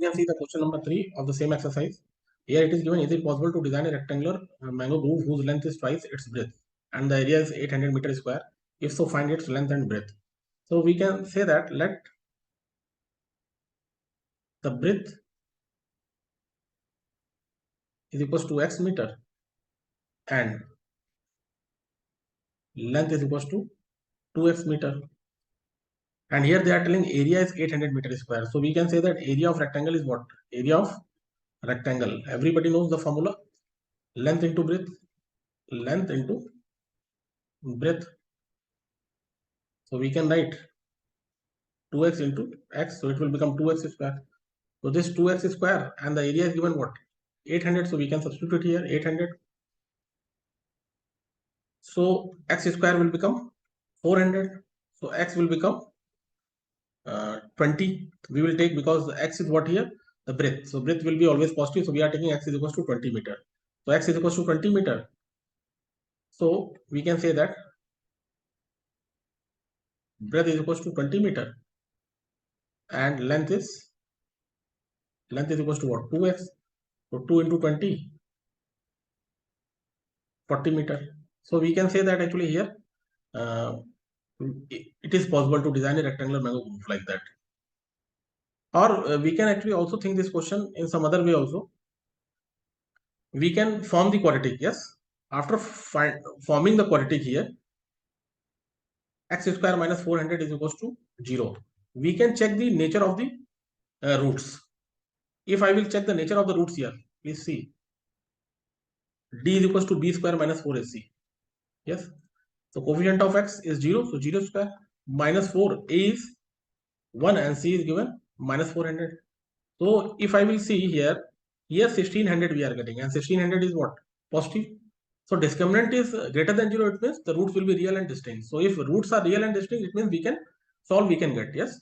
can see the question number 3 of the same exercise. Here it is given, is it possible to design a rectangular mango groove whose length is twice its breadth and the area is 800 meters square? If so, find its length and breadth. So we can say that let the breadth is equals to x meter and length is equals to 2x meter. And here they are telling area is 800 meters square. So we can say that area of rectangle is what? Area of rectangle. Everybody knows the formula. Length into breadth. Length into breadth. So we can write 2x into x. So it will become 2x square. So this 2x square and the area is given what? 800. So we can substitute here 800. So x square will become 400. So x will become 20. We will take, because the x is what here? The breadth. So breadth will be always positive. So we are taking x is equals to 20 meter. So x is equals to 20 meter. So we can say that breadth is equals to 20 meter and length is equals to what? 2x. So 2 into 20, 40 meter. So we can say that actually here it is possible to design a rectangular mango groove like that. Or we can actually also think this question in some other way also. We can form the quadratic. Yes, after forming the quadratic here, x square minus 400 is equals to 0. We can check the nature of the roots. If I will check the nature of the roots here, please see. D is equals to b square minus 4ac. Yes. So coefficient of x is 0. So 0 square minus 4. A is 1 and c is given minus 400. So if I will see here 1600 we are getting, and 1600 is what? Positive. So discriminant is greater than 0. It means the roots will be real and distinct. So if roots are real and distinct, it means we can solve, we can get. Yes.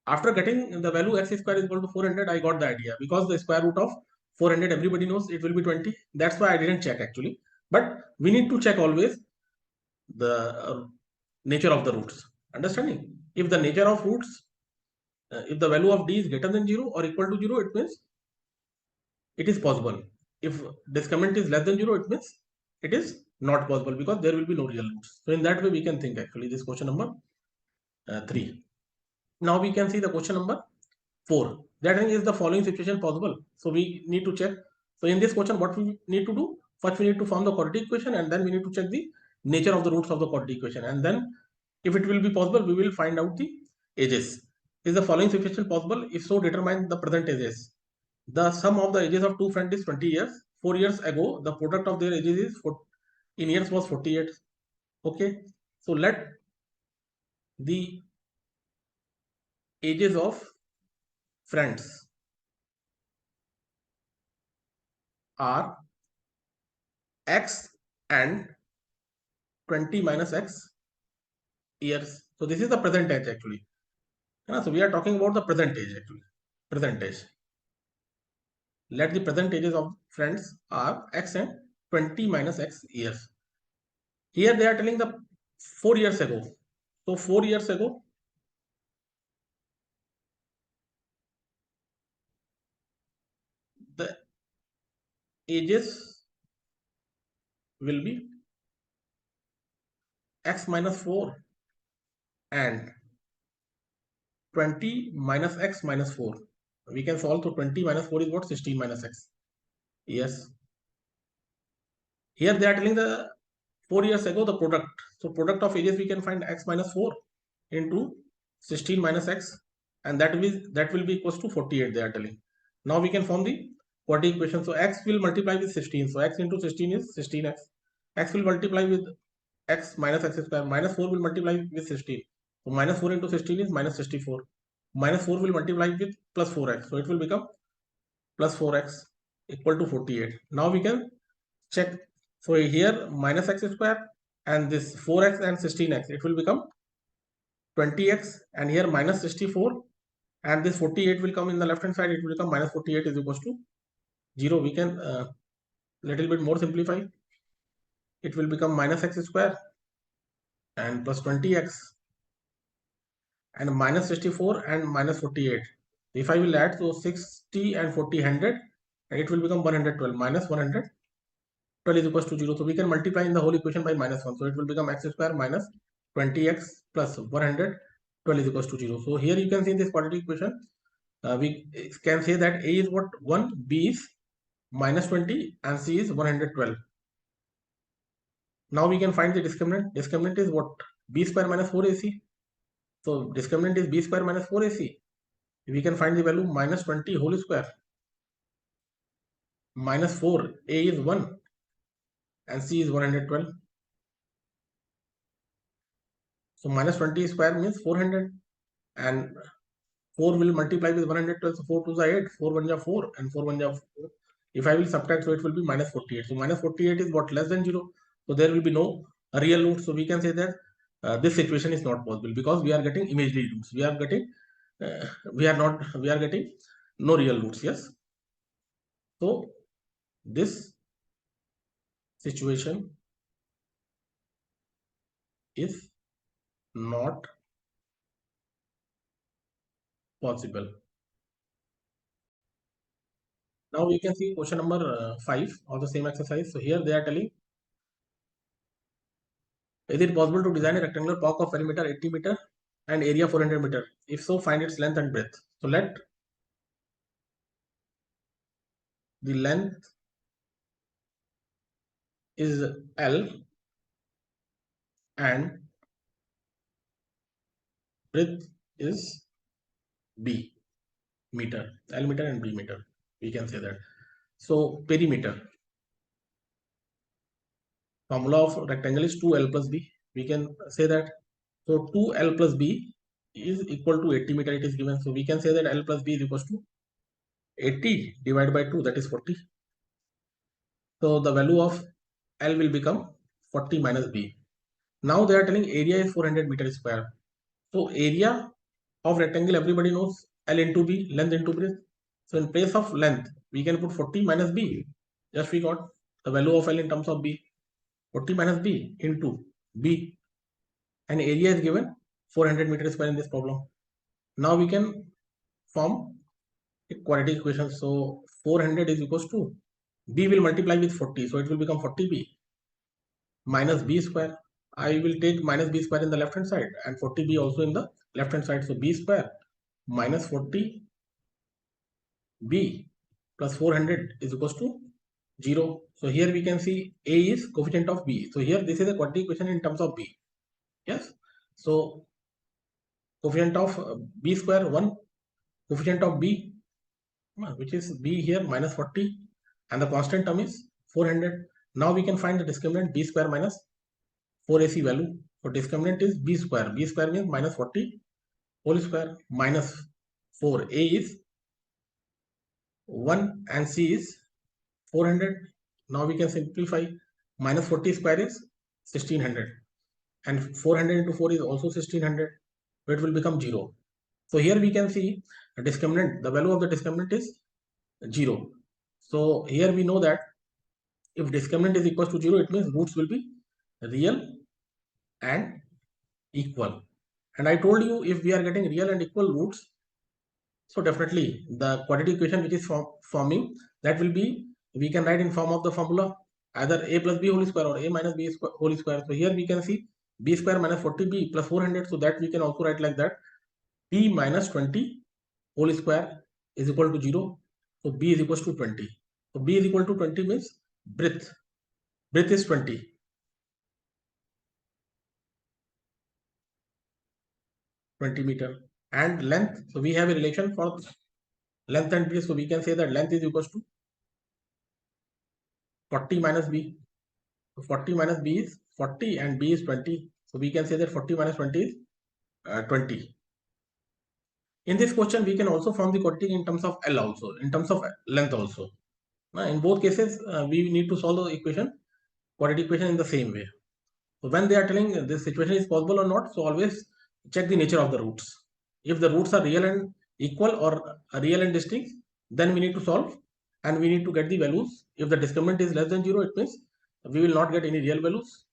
After getting the value x square is equal to 400, I got the idea, because the square root of 400 everybody knows it will be 20. That's why I didn't check actually. But we need to check always the nature of the roots. Understanding? If the nature of roots, if the value of d is greater than 0 or equal to 0, it means it is possible. If discriminant is less than 0, it means it is not possible, because there will be no real roots. So in that way we can think actually this question number 3. Now we can see the question number 4. That is the following situation possible. So we need to check. So in this question, what we need to do? First we need to form the quadratic equation, and then we need to check the nature of the roots of the quadratic equation, and then if it will be possible, we will find out the ages. Is the following situation possible? If so, determine the present ages. The sum of the ages of two friends is 20 years. 4 years ago, the product of their ages is in years was 48. Okay. So let the ages of friends are x and 20 minus x years. So this is the present age actually. So we are talking about the present age actually. Present age. Let the present ages of friends are x and 20 minus x years. Here they are telling the 4 years ago. So 4 years ago, the ages will be x minus 4 and 20 minus x minus 4. We can solve. So 20 minus 4 is what? 16 minus x. Yes. Here they are telling the 4 years ago the product. So product of ages we can find x minus 4 into 16 minus x, and that will be equals to 48. They are telling. Now we can form the quadratic equation. So x will multiply with 16. So x into 16 is 16x. X will multiply with x minus x square. Minus 4 will multiply with 16. So minus 4 into 16 is minus 64. Minus 4 will multiply with plus 4x. So it will become plus 4x equal to 48. Now we can check. So here minus x square and this 4x and 16x, it will become 20x, and here minus 64, and this 48 will come in the left hand side. It will become minus 48 is equals to 0. We can little bit more simplify. It will become minus x square and plus 20x and minus 64 and minus 48. If I will add, so 60 and 40, 100, and it will become 112 minus 112 is equals to 0. So we can multiply in the whole equation by minus 1. So it will become x square minus 20x plus 112 is equals to 0. So here you can see in this quadratic equation, we can say that A is what? 1, B is minus 20, and C is 112. Now we can find the discriminant. Discriminant is what? B square minus 4AC. So discriminant is B square minus 4AC. We can find the value minus 20 whole square minus 4. A is 1 and C is 112. So minus 20 square means 400, and 4 will multiply with 112. So 4 2 is 8, 4 1 is 4, and 4 1 is 4. If I will subtract, so it will be minus 48. So minus 48 is what? Less than 0. So there will be no real root. So we can say that this situation is not possible because we are getting imaginary roots. We are getting we are getting no real roots. Yes. So this situation is not possible. Now we can see question number 5 of the same exercise. So here they are telling, is it possible to design a rectangular park of perimeter 80 meter and area 400 meter? If so, find its length and breadth. So let the length is L and breadth is B meter. L meter and B meter. We can say that. So perimeter. Formula of rectangle is 2L plus B. We can say that. So 2L plus B is equal to 80 meter. It is given. So we can say that L plus B is equal to 80 divided by 2, that is 40. So the value of L will become 40 minus B. Now they are telling area is 400 meter square. So area of rectangle, everybody knows, L into B, length into breadth. So in place of length, we can put 40 minus B. Just we got the value of L in terms of B. 40 minus B into B. And area is given 400 meter square in this problem. Now we can form a quadratic equation. So 400 is equals to B will multiply with 40. So it will become 40B minus B square. I will take minus B square in the left hand side and 40B also in the left hand side. So B square minus 40B plus 400 is equals to 0. So here we can see A is coefficient of B. So here this is a quadratic equation in terms of B. Yes. So coefficient of B square 1, coefficient of B, which is B here minus 40, and the constant term is 400. Now we can find the discriminant B square minus 4AC value. So discriminant is B square. B square means minus 40 whole square minus 4. A is 1 and C is 400. Now we can simplify. Minus 40 square is 1600 and 400 into 4 is also 1600. So it will become 0. So here we can see a discriminant. The value of the discriminant is 0. So here we know that if discriminant is equal to 0, it means roots will be real and equal. And I told you, if we are getting real and equal roots, so definitely the quadratic equation which is forming, that will be, we can write in form of the formula either A plus B whole square or A minus B whole square. So here we can see B square minus 40B plus 400. So that we can also write like that. B minus 20 whole square is equal to 0. So B is equal to 20. So B is equal to 20 means breadth. Breadth is 20. Meter. And length. So we have a relation for length and breadth. So we can say that length is equal to 40 minus B. So 40 minus B is 40 and B is 20. So we can say that 40 minus 20 is 20. In this question, we can also form the quadratic in terms of L also, in terms of length also. In both cases, we need to solve the equation, quadratic equation in the same way. So when they are telling this situation is possible or not, so always check the nature of the roots. If the roots are real and equal or real and distinct, then we need to solve and we need to get the values. If the discriminant is less than 0, it means we will not get any real values.